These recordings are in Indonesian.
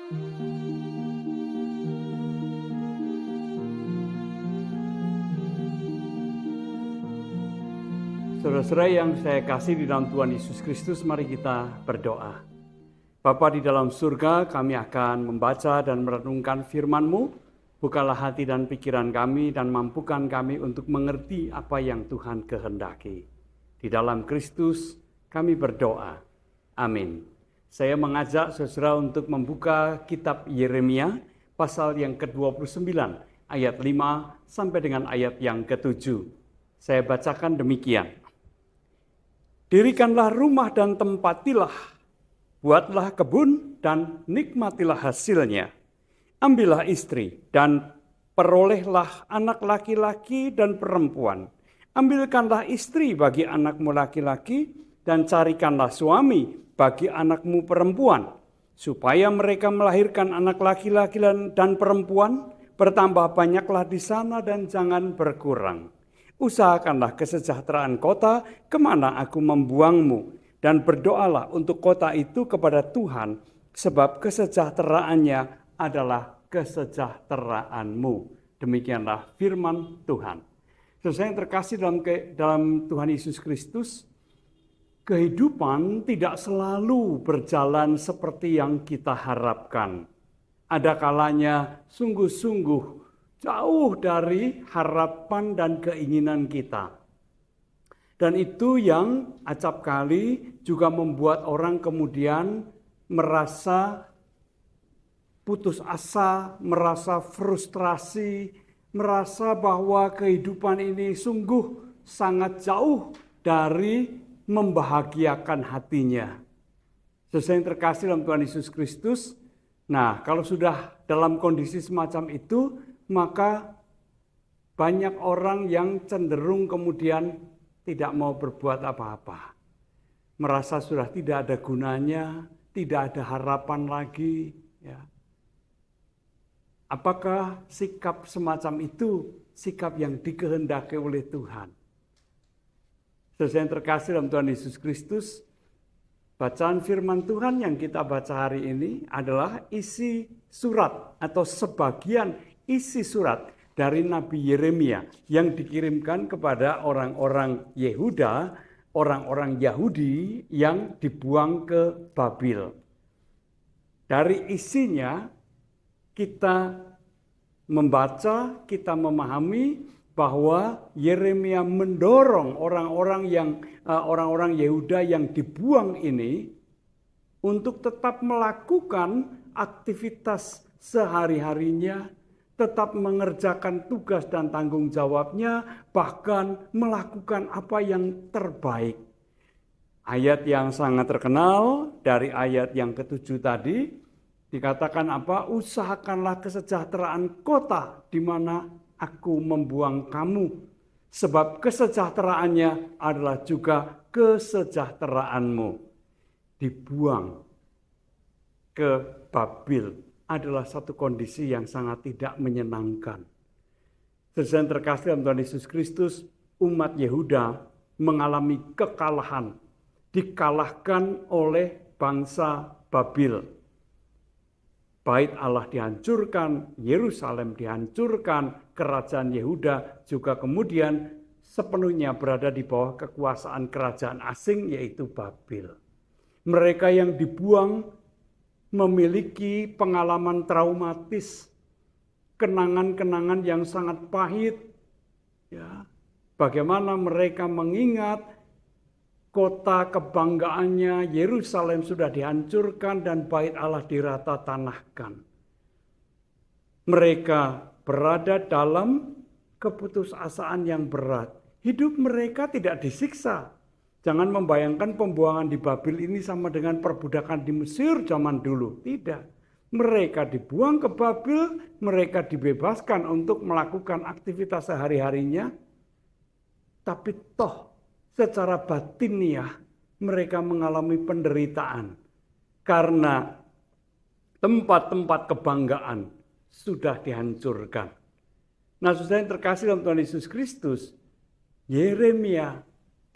Saudara-saudara yang saya kasih di dalam Tuhan Yesus Kristus, mari kita berdoa. Bapa di dalam surga, kami akan membaca dan merenungkan firman-Mu. Bukalah hati dan pikiran kami dan mampukan kami untuk mengerti apa yang Tuhan kehendaki. Di dalam Kristus kami berdoa. Amin. Saya mengajak saudara untuk membuka kitab Yeremia pasal yang ke-29 ayat 5 sampai dengan ayat yang ke-7. Saya bacakan demikian. Dirikanlah rumah dan tempatilah, buatlah kebun dan nikmatilah hasilnya. Ambillah istri dan perolehlah anak laki-laki dan perempuan. Ambilkanlah istri bagi anakmu laki-laki dan carikanlah suami bagi anakmu perempuan, supaya mereka melahirkan anak laki-laki dan perempuan, bertambah banyaklah di sana dan jangan berkurang. Usahakanlah kesejahteraan kota kemana aku membuangmu, dan berdoalah untuk kota itu kepada Tuhan, sebab kesejahteraannya adalah kesejahteraanmu. Demikianlah firman Tuhan. Saudara yang terkasih dalam Tuhan Yesus Kristus, kehidupan tidak selalu berjalan seperti yang kita harapkan. Ada kalanya sungguh-sungguh jauh dari harapan dan keinginan kita. Dan itu yang acap kali juga membuat orang kemudian merasa putus asa, merasa frustrasi, merasa bahwa kehidupan ini sungguh sangat jauh dari membahagiakan hatinya. Sesuai yang terkasih dalam Tuhan Yesus Kristus, nah kalau sudah dalam kondisi semacam itu, maka banyak orang yang cenderung kemudian tidak mau berbuat apa-apa. Merasa sudah tidak ada gunanya, tidak ada harapan lagi. Ya. Apakah sikap semacam itu sikap yang dikehendaki oleh Tuhan? Sesuai yang terkasih dalam Tuhan Yesus Kristus, bacaan firman Tuhan yang kita baca hari ini adalah isi surat atau sebagian isi surat dari Nabi Yeremia yang dikirimkan kepada orang-orang Yehuda, orang-orang Yahudi yang dibuang ke Babil. Dari isinya kita membaca, kita memahami bahwa Yeremia mendorong orang-orang Yehuda yang dibuang ini untuk tetap melakukan aktivitas sehari-harinya, tetap mengerjakan tugas dan tanggung jawabnya, bahkan melakukan apa yang terbaik. Ayat yang sangat terkenal dari ayat yang ke-7 tadi, dikatakan apa? Usahakanlah kesejahteraan kota di mana aku membuang kamu, sebab kesejahteraannya adalah juga kesejahteraanmu. Dibuang ke Babil adalah satu kondisi yang sangat tidak menyenangkan. Sesuai yang terkasih dalam Tuhan Yesus Kristus, umat Yehuda mengalami kekalahan, dikalahkan oleh bangsa Babil. Bait Allah dihancurkan, Yerusalem dihancurkan, kerajaan Yehuda juga kemudian sepenuhnya berada di bawah kekuasaan kerajaan asing yaitu Babil. Mereka yang dibuang memiliki pengalaman traumatis, kenangan-kenangan yang sangat pahit. Ya, bagaimana mereka mengingat kota kebanggaannya Yerusalem sudah dihancurkan dan bait Allah dirata tanahkan. Mereka berada dalam keputusasaan yang berat. Hidup mereka tidak disiksa. Jangan membayangkan pembuangan di Babil ini sama dengan perbudakan di Mesir zaman dulu. Tidak. Mereka dibuang ke Babil, mereka dibebaskan untuk melakukan aktivitas sehari-harinya. Tapi toh secara batiniah mereka mengalami penderitaan. Karena tempat-tempat kebanggaan sudah dihancurkan. Nah, saudara yang terkasih dalam Tuhan Yesus Kristus, Yeremia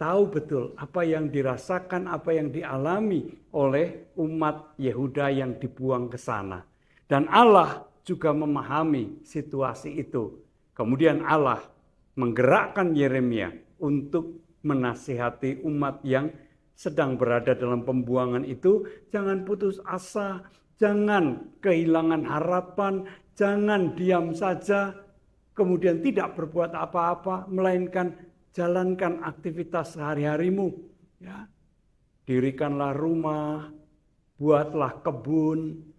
tahu betul apa yang dirasakan, apa yang dialami oleh umat Yehuda yang dibuang ke sana. Dan Allah juga memahami situasi itu. Kemudian Allah menggerakkan Yeremia untuk menasihati umat yang sedang berada dalam pembuangan itu. Jangan putus asa, jangan kehilangan harapan, jangan diam saja, kemudian tidak berbuat apa-apa, melainkan jalankan aktivitas sehari-harimu. Ya. Dirikanlah rumah, buatlah kebun,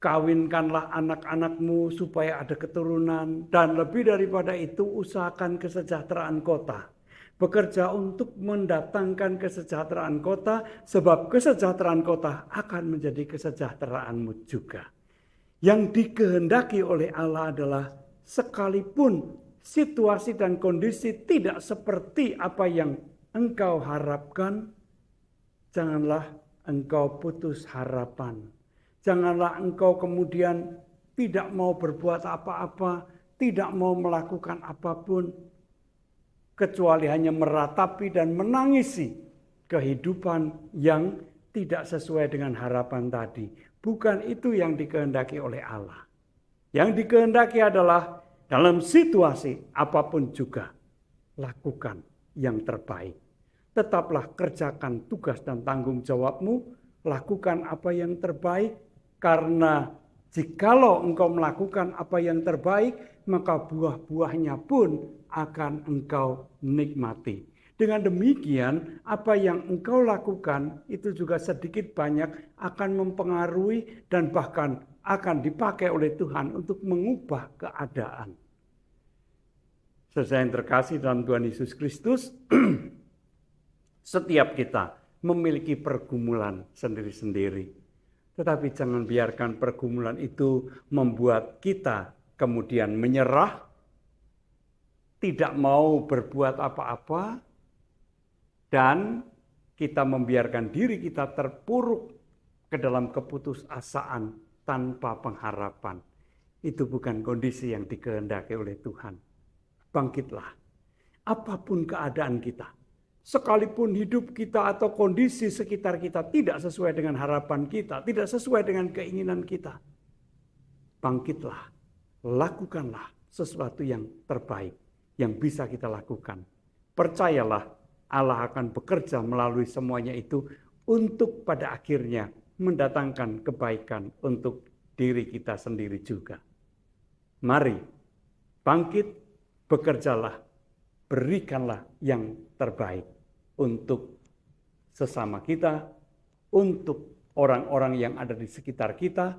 kawinkanlah anak-anakmu supaya ada keturunan, dan lebih daripada itu usahakan kesejahteraan kota. Bekerja untuk mendatangkan kesejahteraan kota, sebab kesejahteraan kota akan menjadi kesejahteraanmu juga. Yang dikehendaki oleh Allah adalah sekalipun situasi dan kondisi tidak seperti apa yang engkau harapkan, janganlah engkau putus harapan. Janganlah engkau kemudian tidak mau berbuat apa-apa, tidak mau melakukan apapun, kecuali hanya meratapi dan menangisi kehidupan yang tidak sesuai dengan harapan tadi. Bukan itu yang dikehendaki oleh Allah. Yang dikehendaki adalah dalam situasi apapun juga, lakukan yang terbaik. Tetaplah kerjakan tugas dan tanggung jawabmu, lakukan apa yang terbaik, karena jikalau engkau melakukan apa yang terbaik, maka buah-buahnya pun akan engkau nikmati. Dengan demikian, apa yang engkau lakukan itu juga sedikit banyak akan mempengaruhi dan bahkan akan dipakai oleh Tuhan untuk mengubah keadaan. Saudara yang terkasih dalam Tuhan Yesus Kristus, setiap kita memiliki pergumulan sendiri-sendiri. Tetapi jangan biarkan pergumulan itu membuat kita kemudian menyerah, tidak mau berbuat apa-apa, dan kita membiarkan diri kita terpuruk ke dalam keputusasaan tanpa pengharapan. Itu bukan kondisi yang dikehendaki oleh Tuhan. Bangkitlah, apapun keadaan kita. Sekalipun hidup kita atau kondisi sekitar kita tidak sesuai dengan harapan kita, tidak sesuai dengan keinginan kita, bangkitlah, lakukanlah sesuatu yang terbaik yang bisa kita lakukan. Percayalah, Allah akan bekerja melalui semuanya itu untuk pada akhirnya mendatangkan kebaikan untuk diri kita sendiri juga. Mari, bangkit, bekerjalah, berikanlah yang terbaik untuk sesama kita, untuk orang-orang yang ada di sekitar kita,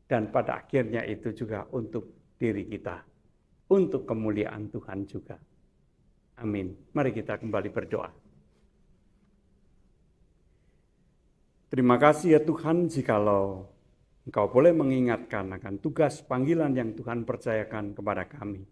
dan pada akhirnya itu juga untuk diri kita, untuk kemuliaan Tuhan juga. Amin. Mari kita kembali berdoa. Terima kasih ya Tuhan, jikalau Engkau boleh mengingatkan akan tugas panggilan yang Tuhan percayakan kepada kami.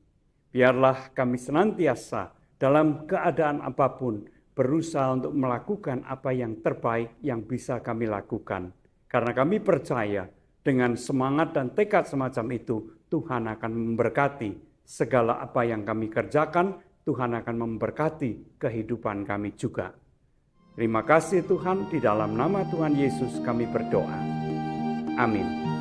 Biarlah kami senantiasa dalam keadaan apapun berusaha untuk melakukan apa yang terbaik yang bisa kami lakukan. Karena kami percaya dengan semangat dan tekad semacam itu, Tuhan akan memberkati segala apa yang kami kerjakan, Tuhan akan memberkati kehidupan kami juga. Terima kasih Tuhan, di dalam nama Tuhan Yesus kami berdoa. Amin.